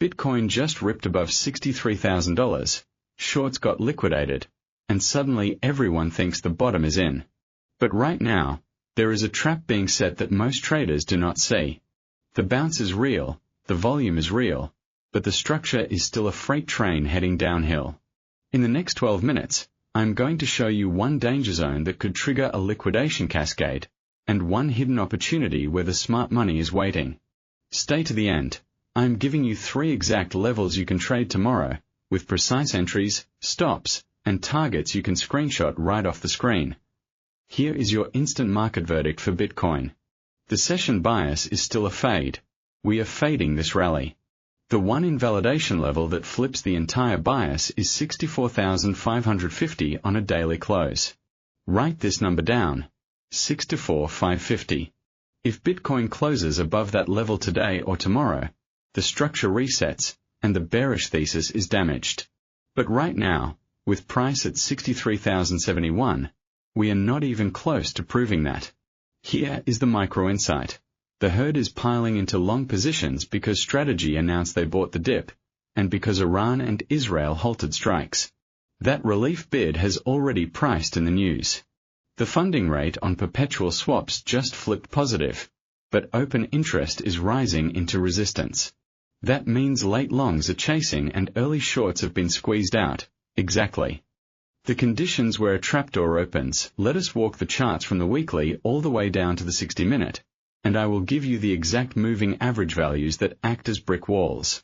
Bitcoin just ripped above $63,000, shorts got liquidated, and suddenly everyone thinks the bottom is in. But right now, there is a trap being set that most traders do not see. The bounce is real, the volume is real, but the structure is still a freight train heading downhill. In the next 12 minutes, I'm going to show you one danger zone that could trigger a liquidation cascade, and one hidden opportunity where the smart money is waiting. Stay to the end. I'm giving you 3 exact levels you can trade tomorrow, with precise entries, stops, and targets you can screenshot right off the screen. Here is your instant market verdict for Bitcoin. The session bias is still a fade. We are fading this rally. The one invalidation level that flips the entire bias is 64,550 on a daily close. Write this number down. 64,550. If Bitcoin closes above that level today or tomorrow, the structure resets, and the bearish thesis is damaged. But right now, with price at 63,071, we are not even close to proving that. Here is the micro insight. The herd is piling into long positions because strategy announced they bought the dip, and because Iran and Israel halted strikes. That relief bid has already priced in the news. The funding rate on perpetual swaps just flipped positive, but open interest is rising into resistance. That means late longs are chasing and early shorts have been squeezed out. Exactly. The conditions where a trapdoor opens. Let us walk the charts from the weekly all the way down to the 60-minute, and I will give you the exact moving average values that act as brick walls.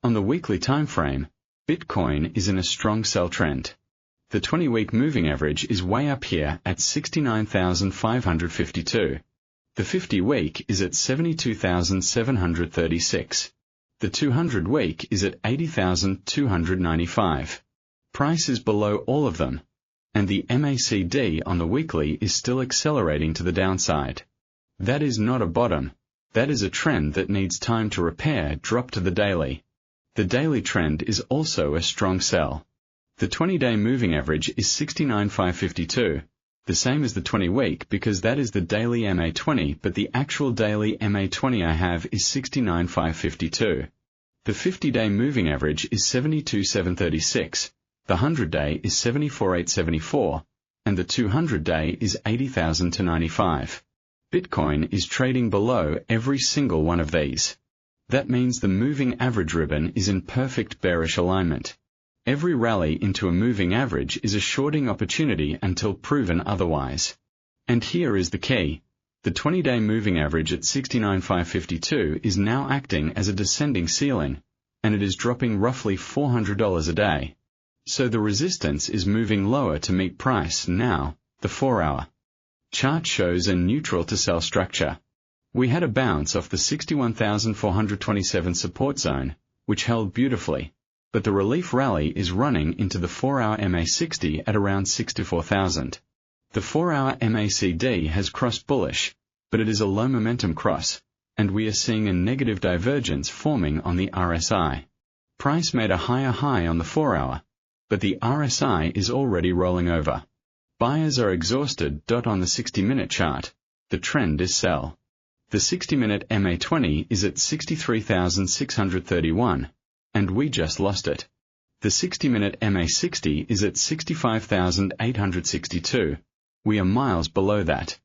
On the weekly time frame, Bitcoin is in a strong sell trend. The 20-week moving average is way up here at 69,552. The 50-week is at 72,736. The 200-week is at 80,295. Price is below all of them, and the MACD on the weekly is still accelerating to the downside. That is not a bottom. That is a trend that needs time to repair. Drop to the daily. The daily trend is also a strong sell. The 20-day moving average is 69,552, the same as the 20-week because that is the daily MA20, but the actual daily MA20 I have is 69,552. The 50-day moving average is 72,736, the 100-day is 74,874, and the 200-day is 80,095. Bitcoin is trading below every single one of these. That means the moving average ribbon is in perfect bearish alignment. Every rally into a moving average is a shorting opportunity until proven otherwise. And here is the key. The 20-day moving average at 69,552 is now acting as a descending ceiling, and it is dropping roughly $400 a day. So the resistance is moving lower to meet price now. The 4-hour chart shows a neutral to sell structure. We had a bounce off the 61,427 support zone, which held beautifully. But the relief rally is running into the 4-hour MA60 at around 64,000. The 4-hour MACD has crossed bullish, but it is a low momentum cross, and we are seeing a negative divergence forming on the RSI. Price made a higher high on the 4-hour, but the RSI is already rolling over. Buyers are exhausted. On the 60-minute chart, the trend is sell. The 60-minute MA20 is at 63,631. And we just lost it. The 60-minute MA60 is at 65,862. We are miles below that.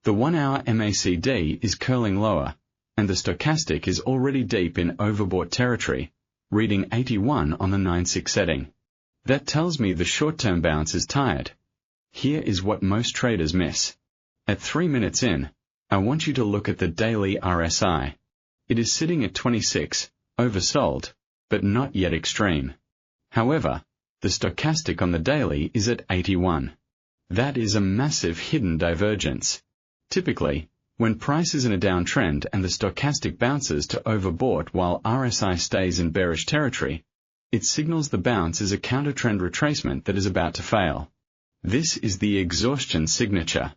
The 1-hour MACD is curling lower, and the stochastic is already deep in overbought territory, reading 81 on the 9-6 setting. That tells me the short-term bounce is tired. Here is what most traders miss. At 3 minutes in, I want you to look at the daily RSI. It is sitting at 26, oversold, but not yet extreme. However, the stochastic on the daily is at 81. That is a massive hidden divergence. Typically, when price is in a downtrend and the stochastic bounces to overbought while RSI stays in bearish territory, it signals the bounce is a counter-trend retracement that is about to fail. This is the exhaustion signature.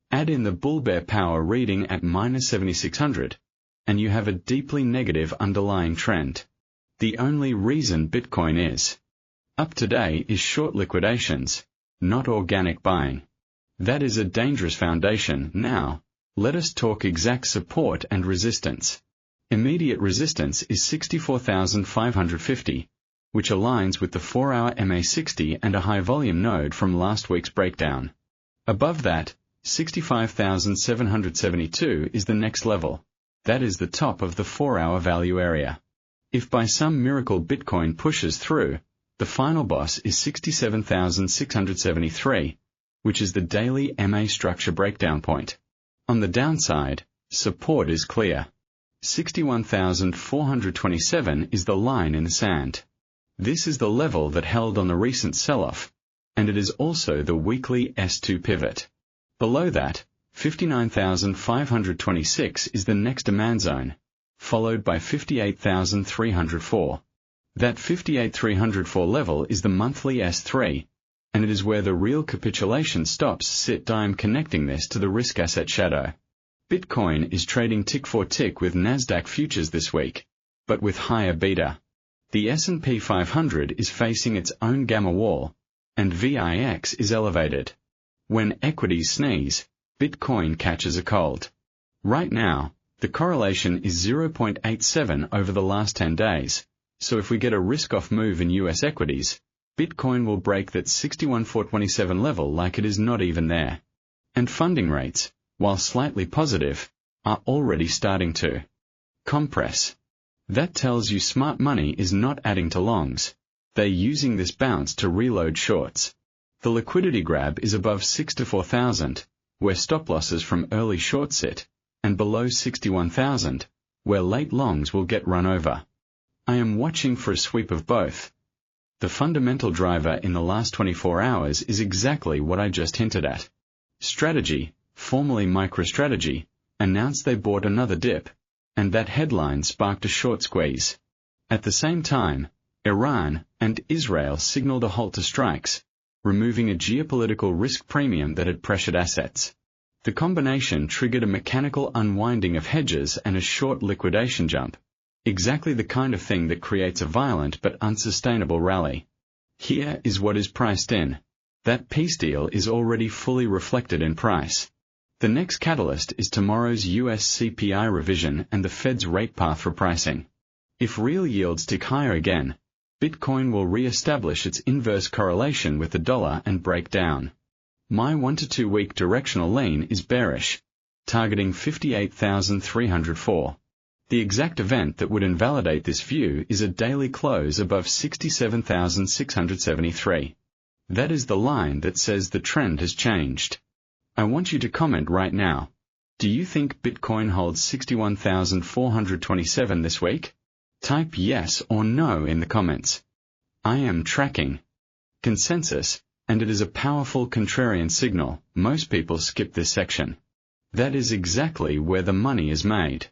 Add in the bull-bear power reading at -7,600, and you have a deeply negative underlying trend. The only reason Bitcoin is up today is short liquidations, not organic buying. That is a dangerous foundation. Now, let us talk exact support and resistance. Immediate resistance is 64,550, which aligns with the 4-hour MA60 and a high-volume node from last week's breakdown. Above that, 65,772 is the next level. That is the top of the 4-hour value area. If by some miracle Bitcoin pushes through, the final boss is 67,673, which is the daily MA structure breakdown point. On the downside, support is clear. 61,427 is the line in the sand. This is the level that held on the recent sell-off, and it is also the weekly S2 pivot. Below that, 59,526 is the next demand zone, followed by 58,304. That 58,304 level is the monthly S3, and it is where the real capitulation stops. I'm connecting this to the risk asset shadow. Bitcoin is trading tick for tick with Nasdaq futures this week, but with higher beta. The S&P 500 is facing its own gamma wall, and VIX is elevated. When equities sneeze, Bitcoin catches a cold. Right now, the correlation is 0.87 over the last 10 days, so if we get a risk-off move in US equities, Bitcoin will break that 61,427 level like it is not even there. And funding rates, while slightly positive, are already starting to compress. That tells you smart money is not adding to longs. They're using this bounce to reload shorts. The liquidity grab is above 64,000, where stop losses from early shorts sit, and below 61,000, where late longs will get run over. I am watching for a sweep of both. The fundamental driver in the last 24 hours is exactly what I just hinted at. Strategy, formerly MicroStrategy, announced they bought another dip, and that headline sparked a short squeeze. At the same time, Iran and Israel signaled a halt to strikes, removing a geopolitical risk premium that had pressured assets. The combination triggered a mechanical unwinding of hedges and a short liquidation jump, exactly the kind of thing that creates a violent but unsustainable rally. Here is what is priced in. That peace deal is already fully reflected in price. The next catalyst is tomorrow's US CPI revision and the Fed's rate path for pricing. If real yields tick higher again, Bitcoin will re-establish its inverse correlation with the dollar and break down. My 1 to 2 week directional lean is bearish, targeting 58,304. The exact event that would invalidate this view is a daily close above 67,673. That is the line that says the trend has changed. I want you to comment right now. Do you think Bitcoin holds 61,427 this week? Type yes or no in the comments. I am tracking consensus, and it is a powerful contrarian signal. Most people skip this section. That is exactly where the money is made.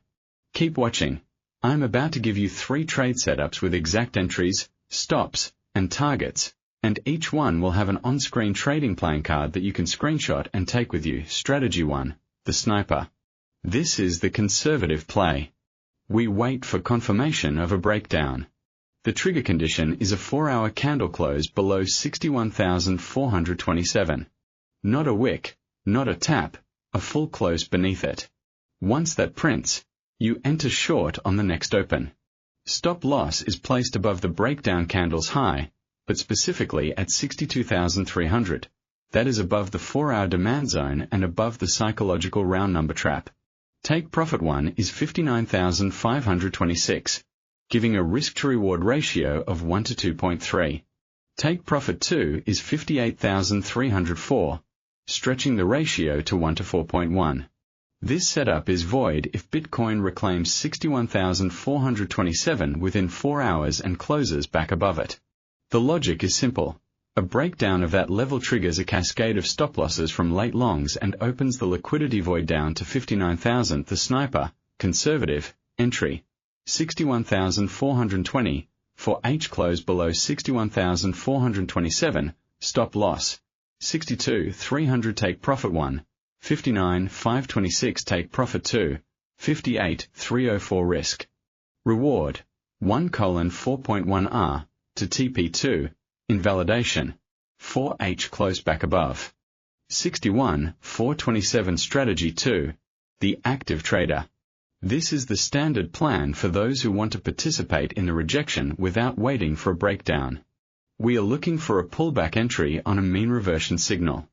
Keep watching. I'm about to give you 3 trade setups with exact entries, stops, and targets, and each one will have an on-screen trading plan card that you can screenshot and take with you. Strategy 1, the sniper. This is the conservative play. We wait for confirmation of a breakdown. The trigger condition is a 4-hour candle close below 61,427. Not a wick, not a tap, a full close beneath it. Once that prints, you enter short on the next open. Stop loss is placed above the breakdown candle's high, but specifically at 62,300. That is above the 4-hour demand zone and above the psychological round number trap. Take profit 1 is 59,526, giving a risk-to-reward ratio of 1 to 2.3. Take profit 2 is 58,304, stretching the ratio to 1 to 4.1. This setup is void if Bitcoin reclaims 61,427 within 4 hours and closes back above it. The logic is simple. A breakdown of that level triggers a cascade of stop losses from late longs and opens the liquidity void down to 59,000. The sniper, conservative, entry, 61,420, for H close below 61,427, stop loss, 62,300. Take profit 1, 59,526. Take profit 2, 58,304. Risk. Reward, 1:4.1R, to TP2, invalidation, 4H close back above. 61,427. Strategy 2, the active trader. This is the standard plan for those who want to participate in the rejection without waiting for a breakdown. We are looking for a pullback entry on a mean reversion signal.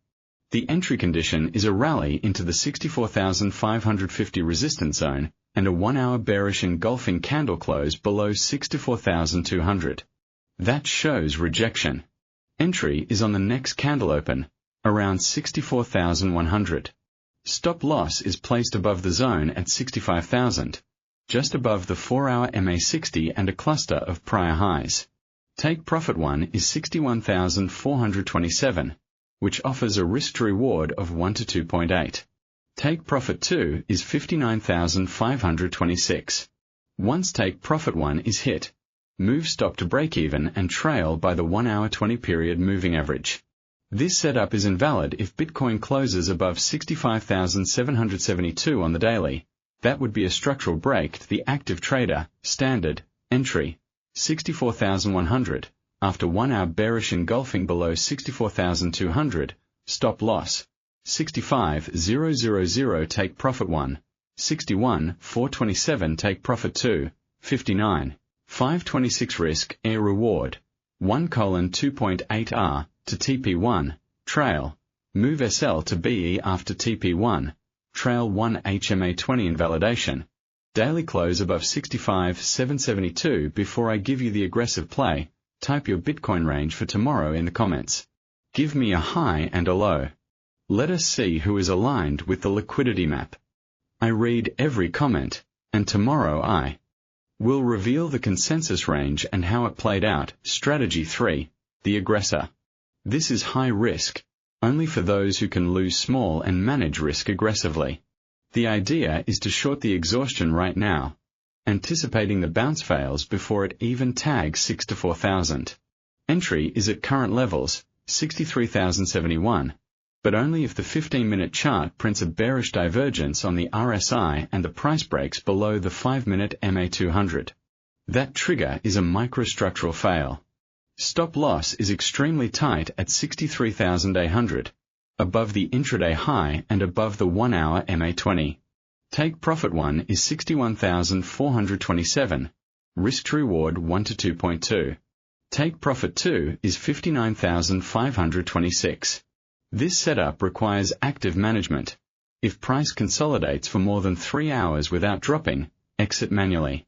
The entry condition is a rally into the 64,550 resistance zone and a 1-hour bearish engulfing candle close below 64,200. That shows rejection. Entry is on the next candle open, around 64,100. Stop loss is placed above the zone at 65,000, just above the 4-hour MA60 and a cluster of prior highs. Take profit 1 is 61,427, which offers a risk to reward of 1 to 2.8. Take profit 2 is 59,526. Once take profit 1 is hit, move stop to break even and trail by the 1-hour 20-period moving average. This setup is invalid if Bitcoin closes above 65,772 on the daily. That would be a structural break to the active trader, standard, entry, 64,100, after 1-hour bearish engulfing below 64,200, stop loss, 65,000 take profit 1, 61,427 take profit 2, 59,526 risk, air reward, 1:2.8R, to TP1, trail, move SL to BE after TP1, trail 1 HMA20 invalidation, daily close above 65,772. Before I give you the aggressive play, type your Bitcoin range for tomorrow in the comments. Give me a high and a low. Let us see who is aligned with the liquidity map. I read every comment, and tomorrow I will reveal the consensus range and how it played out. Strategy 3, the aggressor. This is high risk, only for those who can lose small and manage risk aggressively. The idea is to short the exhaustion right now, anticipating the bounce fails before it even tags 6 to 4,000. Entry is at current levels, 63,071, but only if the 15-minute chart prints a bearish divergence on the RSI and the price breaks below the 5-minute MA200. That trigger is a microstructural fail. Stop loss is extremely tight at 63,800, above the intraday high and above the 1-hour MA20. Take profit 1 is 61,427, risk to reward 1 to 2.2. Take profit 2 is 59,526. This setup requires active management. If price consolidates for more than 3 hours without dropping, exit manually.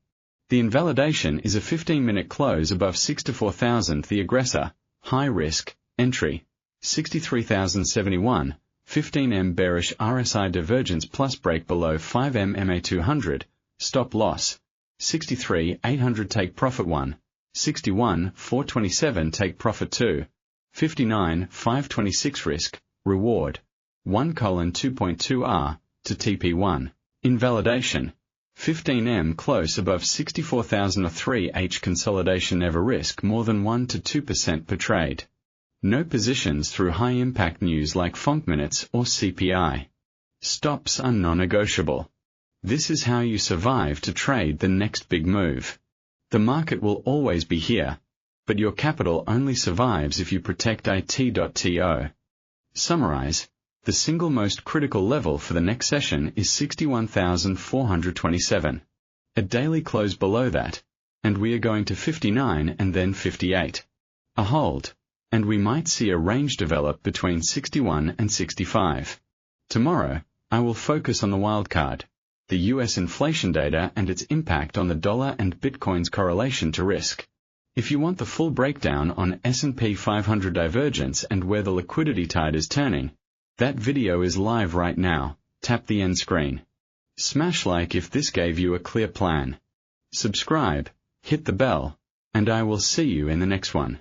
The invalidation is a 15-minute close above 6 to 4,000. The aggressor, high risk, entry, 63,071, 15M bearish RSI divergence plus break below 5M MA200, stop loss, 63,800 take profit 1, 61,427 take profit 2, 59,526 risk, reward, 1:2.2R, to TP1, invalidation, 15M close above 64,003 H consolidation never risk more than 1 to 2% per trade. No positions through high-impact news like FONC minutes or CPI. Stops are non-negotiable. This is how you survive to trade the next big move. The market will always be here, but your capital only survives if you protect IT.to. Summarize. The single most critical level for the next session is 61,427. A daily close below that, and we are going to 59 and then 58. A hold, and we might see a range develop between 61 and 65. Tomorrow, I will focus on the wildcard, the US inflation data and its impact on the dollar and Bitcoin's correlation to risk. If you want the full breakdown on S&P 500 divergence and where the liquidity tide is turning, that video is live right now. Tap the end screen. Smash like if this gave you a clear plan. Subscribe, hit the bell, and I will see you in the next one.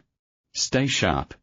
Stay sharp.